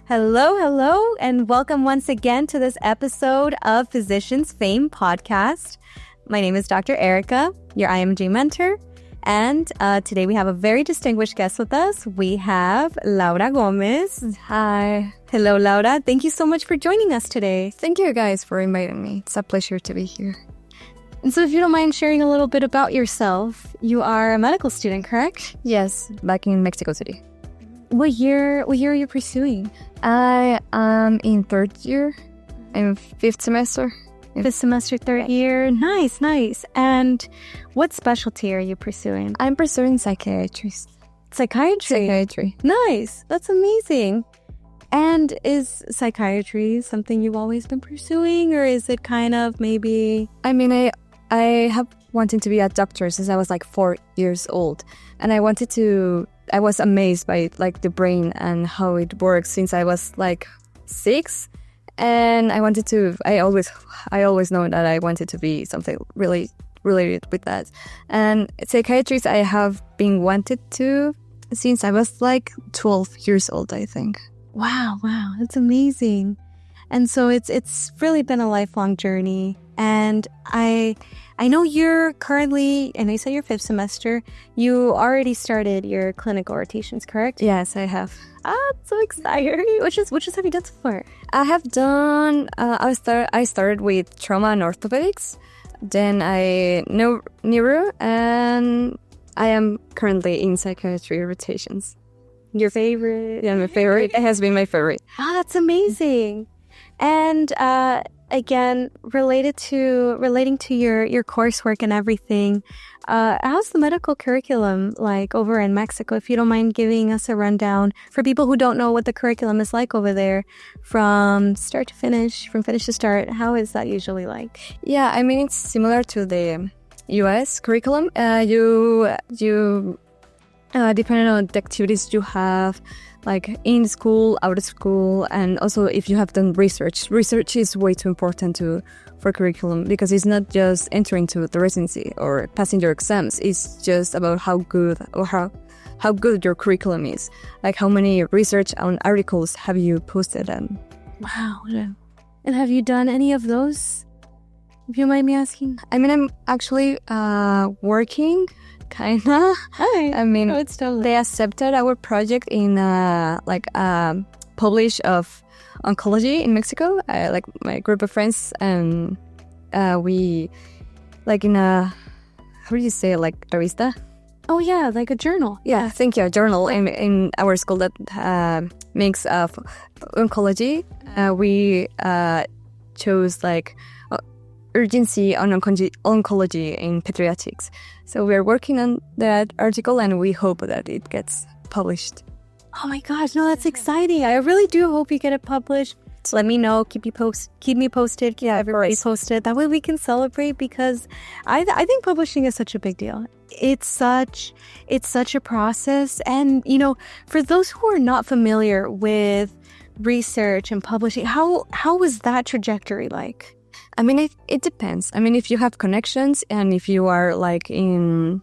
Hello, hello, and welcome once again to this episode of Physicians Fame podcast. My name is Dr. Erika, your IMG mentor, and today we have a very distinguished guest with us. We have Laura Gómez. Hi. Hello, Laura. Thank you so much for joining us today. Thank you guys for inviting me. It's a pleasure to be here. And so if you don't mind sharing a little bit about yourself, you are a medical student, correct? Yes, back in Mexico City. What year are you pursuing? I am in third year. I'm fifth semester. Fifth semester, third year. Nice. And what specialty are you pursuing? I'm pursuing psychiatry. Psychiatry. Nice. That's amazing. And is psychiatry something you've always been pursuing, or is it kind of maybe... I have wanted to be a doctor since I was like 4 years old. And I was amazed by like the brain and how it works since I was like 6. And I always know that I wanted to be something really related with that. And psychiatrist I have been wanted to since I was like 12 years old, I think. Wow, that's amazing. And so it's really been a lifelong journey. And I know you're currently, and I said your fifth semester, you already started your clinical rotations, correct? Yes, I have. That's so exciting. Which have you done so far? I have done, I started with trauma and orthopedics, then neuro, and I am currently in psychiatry rotations. Your favorite? Yeah, my favorite. It has been my favorite. That's amazing. And again, relating to your coursework and everything, how's the medical curriculum like over in Mexico? If you don't mind giving us a rundown for people who don't know what the curriculum is like over there, from start to finish, from finish to start, how is that usually like? Yeah, it's similar to the U.S. curriculum. You depending on the activities you have, like in school, out of school, and also if you have done research. Research is way too important for curriculum because it's not just entering to the residency or passing your exams. It's just about how good your curriculum is. Like how many research on articles have you posted and... Wow. And have you done any of those, if you mind me asking? I'm actually working... Kinda. It's totally... They accepted our project in publish of oncology in Mexico. Like my group of friends, and we like in a, how do you say it, like revista? Oh yeah, like a journal. Yeah, thank you. A journal in our school that makes of oncology. We chose like urgency on oncology in pediatrics. So we're working on that article and we hope that it gets published. Oh my gosh, no, that's exciting. I really do hope you get it published. So let me know, keep me posted, everybody posted. That way we can celebrate, because I think publishing is such a big deal. It's such a process. And, for those who are not familiar with research and publishing, how was that trajectory like? It depends. If you have connections and if you are like in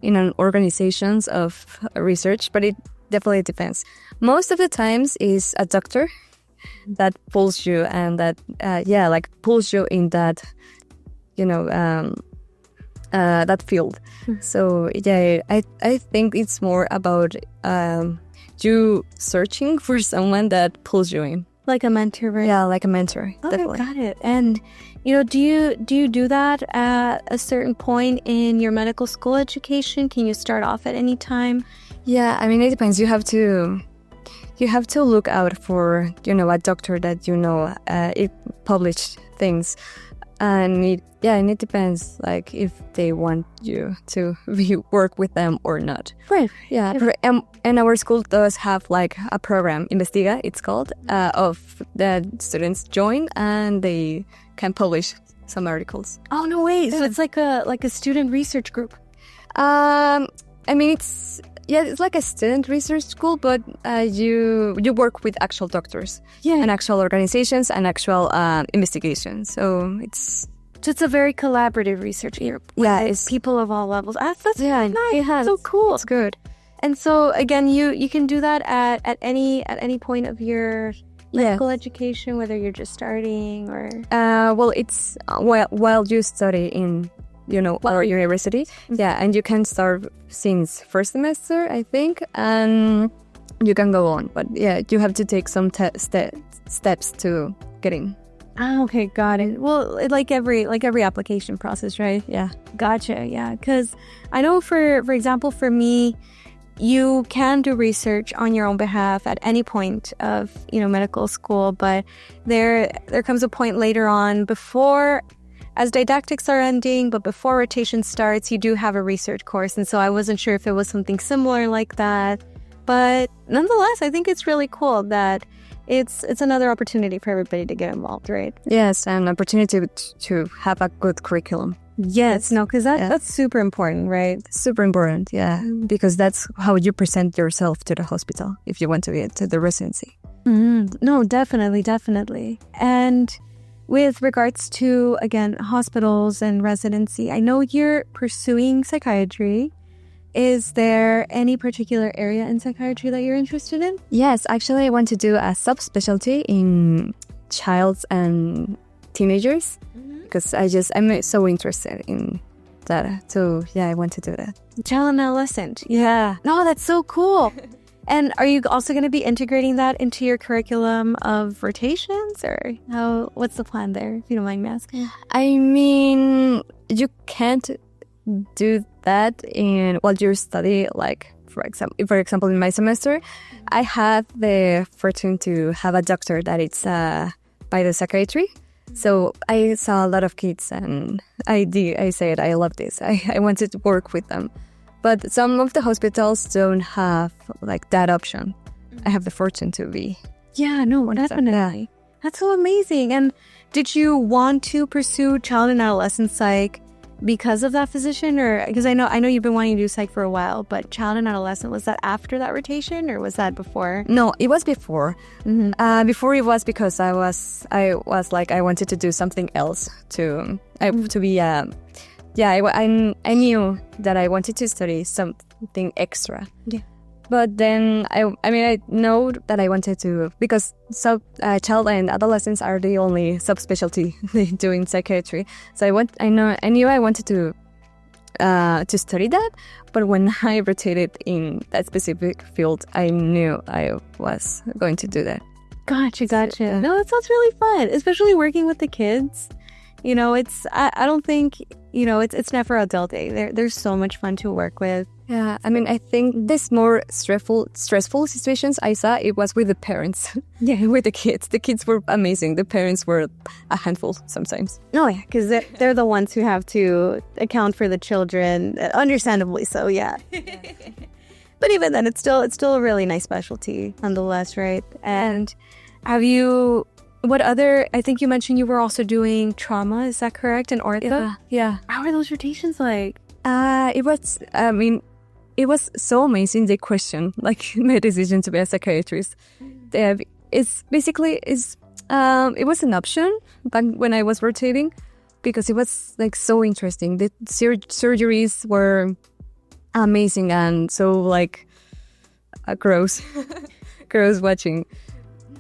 an organizations of research, but it definitely depends. Most of the times is a doctor that pulls you and that, pulls you in that, that field. Mm-hmm. So, I think it's more about you searching for someone that pulls you in. Like a mentor, right? Yeah, like a mentor. Okay, definitely. Got it. And, do you do that at a certain point in your medical school education? Can you start off at any time? Yeah, it depends. You have to look out for, a doctor that it published things. And it depends, like, if they want you to work with them or not. Right. Yeah. And our school does have, like, a program, Investiga, it's called, of that students join and they can publish some articles. Oh, no way. So it's like a student research group. It's like a student research school, but you work with actual doctors and actual organizations and actual investigations. So it's a very collaborative research. It's people of all levels. That's nice. Yeah, so cool. It's good. And so again, you can do that at any point of your medical education, whether you're just starting or well, it's while you study in our university. Yeah, and you can start since first semester, I think, and you can go on. But yeah, you have to take some steps to get in. Ah, okay, got it. Well, like every application process, right? Yeah, gotcha. Yeah, because I know for example, for me, you can do research on your own behalf at any point of medical school, but there comes a point later on before, as didactics are ending, but before rotation starts, you do have a research course, and so I wasn't sure if it was something similar like that. But nonetheless, I think it's really cool that it's another opportunity for everybody to get involved, right? Yes, an opportunity to have a good curriculum. Yes, no, because that's super important, right? Super important, yeah, because that's how you present yourself to the hospital if you want to get to the residency. No, definitely. And with regards to, again, hospitals and residency, I know you're pursuing psychiatry. Is there any particular area in psychiatry that you're interested in? Yes, actually, I want to do a subspecialty in child and teenagers. Because I'm so interested in that. So yeah, I want to do that. Child and adolescent. Yeah. No, that's so cool. And are you also going to be integrating that into your curriculum of rotations, or what's the plan there, if you don't mind me asking? I mean, you can't do that while you study. Like for example, in my semester, I had the fortune to have a doctor that it's by the psychiatry. So I saw a lot of kids, and I said, I love this. I wanted to work with them. But some of the hospitals don't have like that option. I have the fortune to be. Yeah, no, definitely. That's so amazing. And did you want to pursue child and adolescent psych because of that physician, or because I know you've been wanting to do psych for a while, but child and adolescent, was that after that rotation or was that before? No, it was before. Before it was because I was like, I wanted to do something else to be I knew that I wanted to study something extra. Yeah. But then I know that I wanted to, because child and adolescents are the only subspecialty they do in psychiatry. So I knew I wanted to study that. But when I rotated in that specific field, I knew I was going to do that. Gotcha. No, that sounds really fun, especially working with the kids. I don't think, it's never a dull day. There's so much fun to work with. Yeah, I think this more stressful situations I saw, it was with the parents. Yeah, with the kids. The kids were amazing. The parents were a handful sometimes. Oh, yeah, because they're the ones who have to account for the children, understandably so, yeah. But even then, it's still a really nice specialty, nonetheless, right? And what other, I think you mentioned you were also doing trauma, is that correct? And ortho? Yeah. How are those rotations like? It was so amazing, the question, like my decision to be a psychiatrist. It was an option back when I was rotating, because it was like so interesting. The surgeries were amazing and so like gross watching.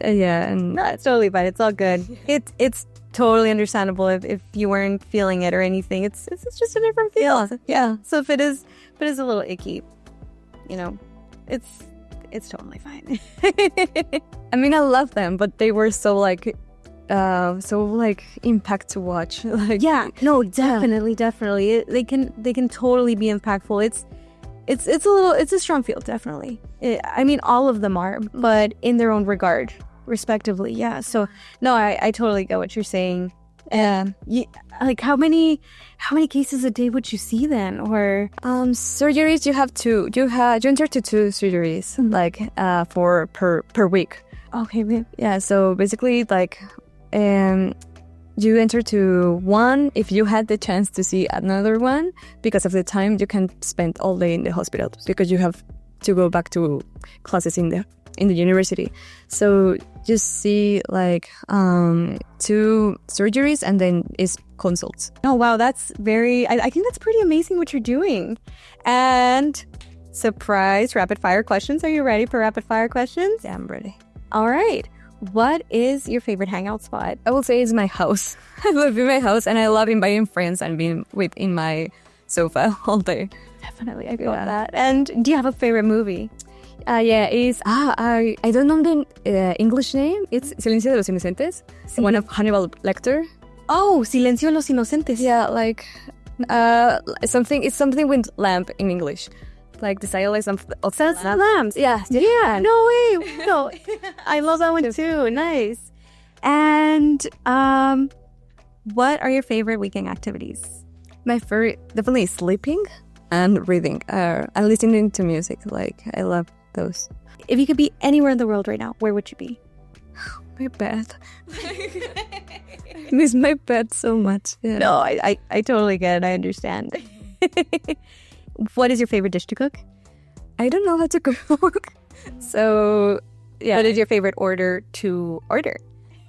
And no, it's totally fine. It's all good. It's totally understandable if you weren't feeling it or anything. It's just a different feel. Yeah. So if it is a little icky, it's totally fine. I mean, I love them, but they were so impact to watch. Like, yeah. No, definitely. They can totally be impactful. It's a strong field, definitely. All of them are, but in their own regard, respectively. Yeah. So no, I totally get what you're saying. Like how many cases a day would you see then? Or surgeries, you enter to 2 surgeries like for per week. Okay. Yeah. So basically, like you enter to one if you had the chance to see another one, because of the time you can spend all day in the hospital because you have to go back to classes in the university. So you see like 2 surgeries and then is consults. Oh wow, that's I think that's pretty amazing what you're doing. And surprise rapid fire questions. Are you ready for rapid fire questions? Yeah, I'm ready. All right. What is your favorite hangout spot? I would say it's my house. I live in my house and I love inviting friends and being in my sofa all day. Definitely, I feel that. And do you have a favorite movie? It's I don't know the English name. It's Silencio de los Inocentes. Sí. One of Hannibal Lecter. Oh, Silencio de los Inocentes. Yeah, like something. It's something with lamp in English. Like the silence of lambs. Yeah. No way. No, I love that one too. Nice. And what are your favorite weekend activities? My favorite definitely sleeping and reading. And listening to music. Like I love those. If you could be anywhere in the world right now, where would you be? My bed. I miss my bed so much. Yeah. No, I totally get it. I understand. What is your favorite dish to cook? I don't know how to cook. So, yeah. What is your favorite order to order?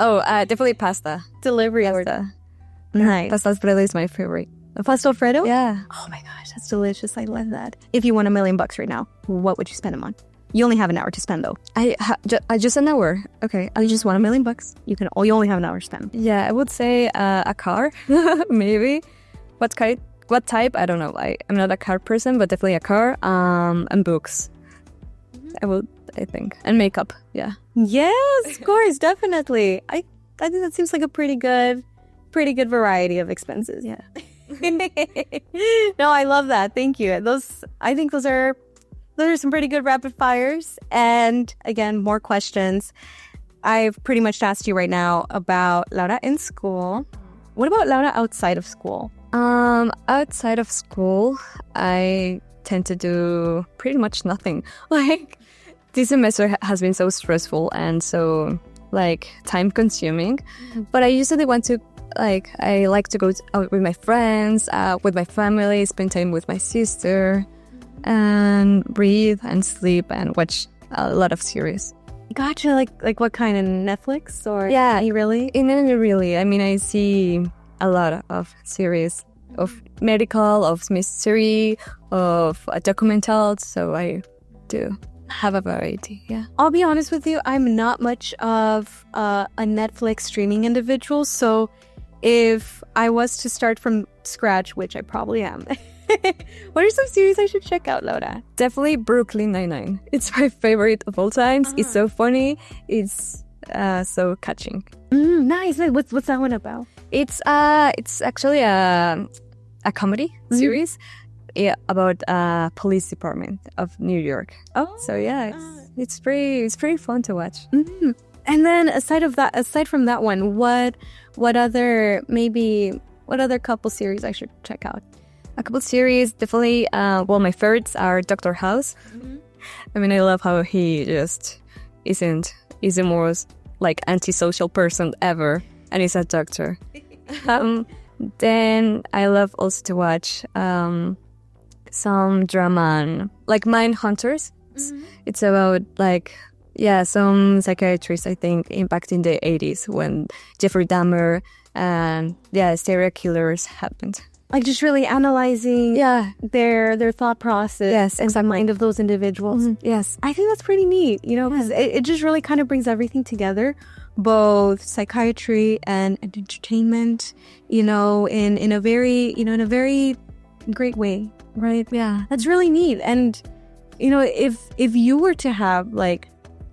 Oh, definitely pasta. Delivery pasta. Order. Nice. Pasta Alfredo is my favorite. Pasta Alfredo? Yeah. Oh my gosh, that's delicious. I love that. If you won $1 million right now, what would you spend them on? You only have an hour to spend though. I just an hour. Okay, I just won $1 million. You only have an hour to spend. Yeah, I would say a car, maybe. What type? I don't know. I'm not a car person, but definitely a car. And books. I think, and makeup. Yeah. Yes, of course, definitely. I think that seems like a pretty good variety of expenses. Yeah. No, I love that. Thank you. I think those are some pretty good rapid fires. And again, more questions. I've pretty much asked you right now about Laura in school. What about Laura outside of school? Outside of school, I tend to do pretty much nothing. Like, this semester has been so stressful and so, like, time-consuming. But I usually I like to go out with my friends, with my family, spend time with my sister, and read and sleep and watch a lot of series. Gotcha. Like what kind of Netflix or? Yeah, really? Really. I mean, I see a lot of series of medical, of mystery, of documentals. So I do have a variety. Yeah. I'll be honest with you. I'm not much of a Netflix streaming individual. So if I was to start from scratch, which I probably am, what are some series I should check out, Laura? Definitely Brooklyn Nine-Nine. It's my favorite of all times. It's so funny. It's so catching. Nice. What's that one about? It's actually a comedy series about police department of New York. Oh, so yeah, it's pretty fun to watch. Mm-hmm. And then aside from that one, what other couple series I should check out? A couple series, definitely. My favorites are Dr. House. Mm-hmm. I mean, I love how he just is the most like antisocial person ever, and he's a doctor. Then I love also to watch some drama, like Mindhunters. Mm-hmm. It's about some psychiatrists, I think, back in the 80s when Jeffrey Dahmer and serial killers happened. Like just really analyzing their thought process and the mind of those individuals. Mm-hmm. Yes. I think that's pretty neat, because it just really kind of brings everything together, both psychiatry and entertainment, in a very great way, right? Yeah. That's really neat. And, if you were to have a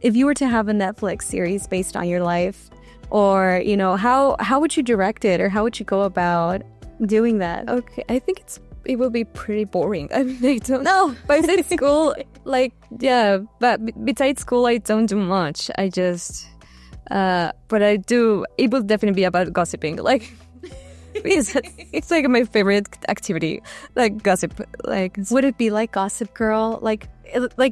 Netflix series based on your life, or, how would you direct it, or how would you go about doing that? Okay, I think it will be pretty boring. I mean, I don't know. Besides school, but besides school, I don't do much. I just, but I do. It will definitely be about gossiping. Like, it's like my favorite activity, like gossip. Like, would it be like Gossip Girl? Like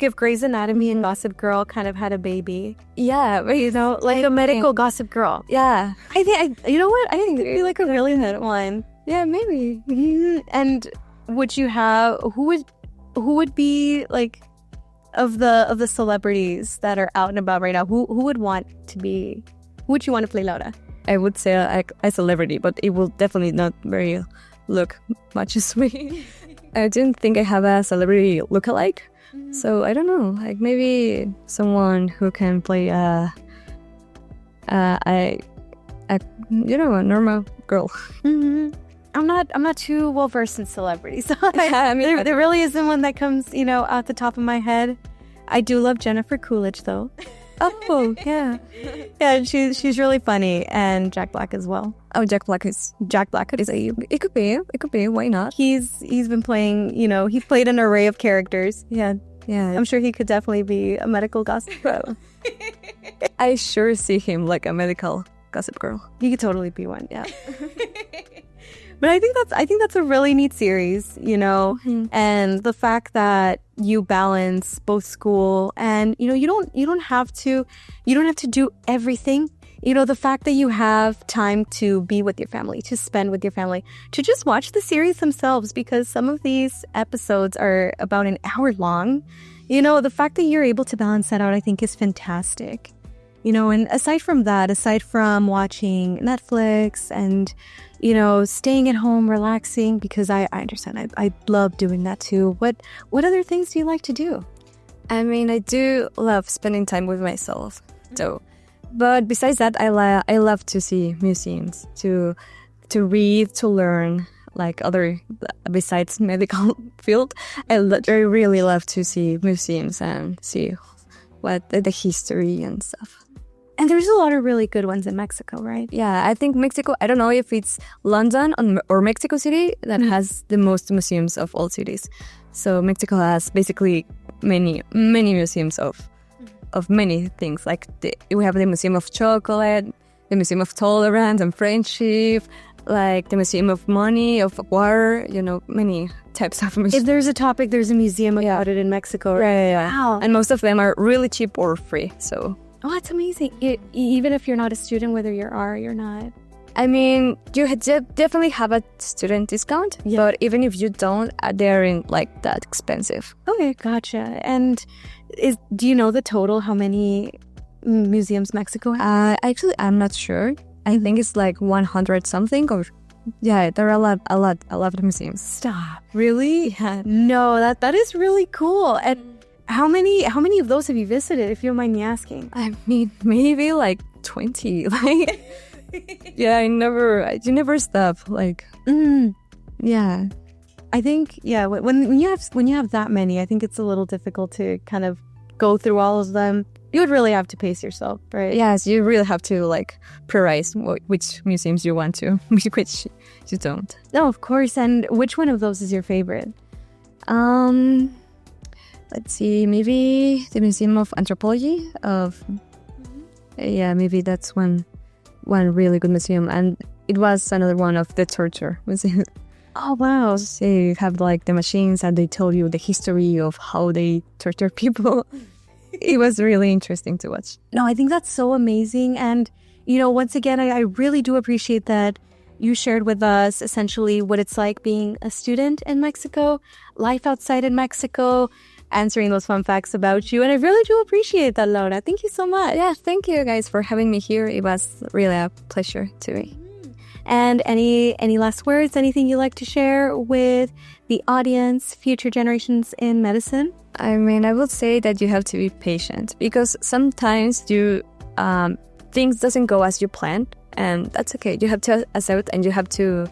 if Grey's Anatomy and Gossip Girl kind of had a baby? Yeah, like a medical Gossip Girl. Yeah, I think I think it'd be like a really good one. Yeah, maybe. Mm-hmm. And would you have who would be like of the celebrities that are out and about right now? Who would you want to play Laura? I would say a celebrity, but it will definitely not look much as me. I didn't think I have a celebrity lookalike, So I don't know, like maybe someone who can play a normal girl. I'm not too well versed in celebrities. So I mean, there really isn't one that comes, out the top of my head. I do love Jennifer Coolidge though. oh yeah, Yeah, she's really funny, and Jack Black as well. oh Jack Black is it could be why not? He's been playing, he played an array of characters. Yeah. I'm sure he could definitely be a medical gossip girl. I sure see him like a medical gossip girl. He could totally be one, yeah. But I think that's a really neat series, and the fact that you balance both school and you don't have to do everything. The fact that you have time to be with your family, to spend with your family, to just watch the series themselves, because some of these episodes are about an hour long. The fact that you're able to balance that out, I think, is fantastic. And aside from watching Netflix and, staying at home, relaxing, because I understand, I love doing that too. What other things do you like to do? I mean, I do love spending time with myself. So, but besides that, I love to see museums, to read, to learn, like other, besides medical field. I really love to see museums and see what the history and stuff. And there's a lot of really good ones in Mexico, right? Yeah, I think Mexico, I don't know if it's London or Mexico City that has the most museums of all cities. So Mexico has basically many museums of many things. Like we have the Museum of Chocolate, the Museum of Tolerance and Friendship, like the Museum of Money, of Water, many types of museums. If there's a topic, there's a museum about it in Mexico. Right, yeah. Wow. And most of them are really cheap or free, so... Oh, that's amazing. Even if you're not a student, whether you are or you're not. I mean, you definitely have a student discount, but even if you don't, they aren't like that expensive. Okay, gotcha. And do you know the total, how many museums Mexico has? Actually, I'm not sure. I think it's like 100 something, or yeah, there are a lot of museums. Stop. Really? Yeah. No, that is really cool. And how many of those have you visited, if you don't mind me asking? I mean, maybe like 20. Like, yeah, you never stop. Like, yeah. I think, yeah, when you have that many, I think it's a little difficult to kind of go through all of them. You would really have to pace yourself, right? Yes, you really have to like prioritize which museums you want to, which you don't. No, of course. And which one of those is your favorite? Let's see, maybe the Museum of Anthropology yeah, maybe that's one really good museum. And it was another one of the torture museum. Oh, wow. So you have like the machines and they tell you the history of how they torture people. It was really interesting to watch. No, I think that's so amazing. And, once again, I really do appreciate that you shared with us essentially what it's like being a student in Mexico, life outside in Mexico, answering those fun facts about you. And I really do appreciate that, Laura. Thank you so much. Yeah, thank you guys for having me here. It was really a pleasure to me. And any last words, anything you'd like to share with the audience, future generations in medicine? I mean, I would say that you have to be patient, because sometimes things doesn't go as you planned, and that's okay. You have to accept, and you have to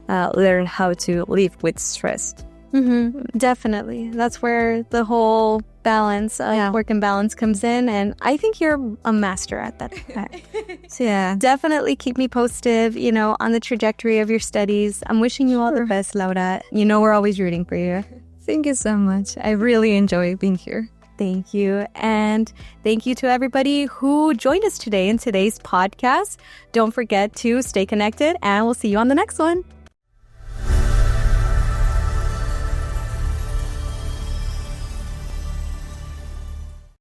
learn how to live with stress. Definitely. That's where the whole balance, work and balance comes in. And I think you're a master at that. So yeah, definitely keep me posted, on the trajectory of your studies. I'm wishing you all the best, Laura. We're always rooting for you. Thank you so much. I really enjoy being here. Thank you. And thank you to everybody who joined us today in today's podcast. Don't forget to stay connected, and we'll see you on the next one.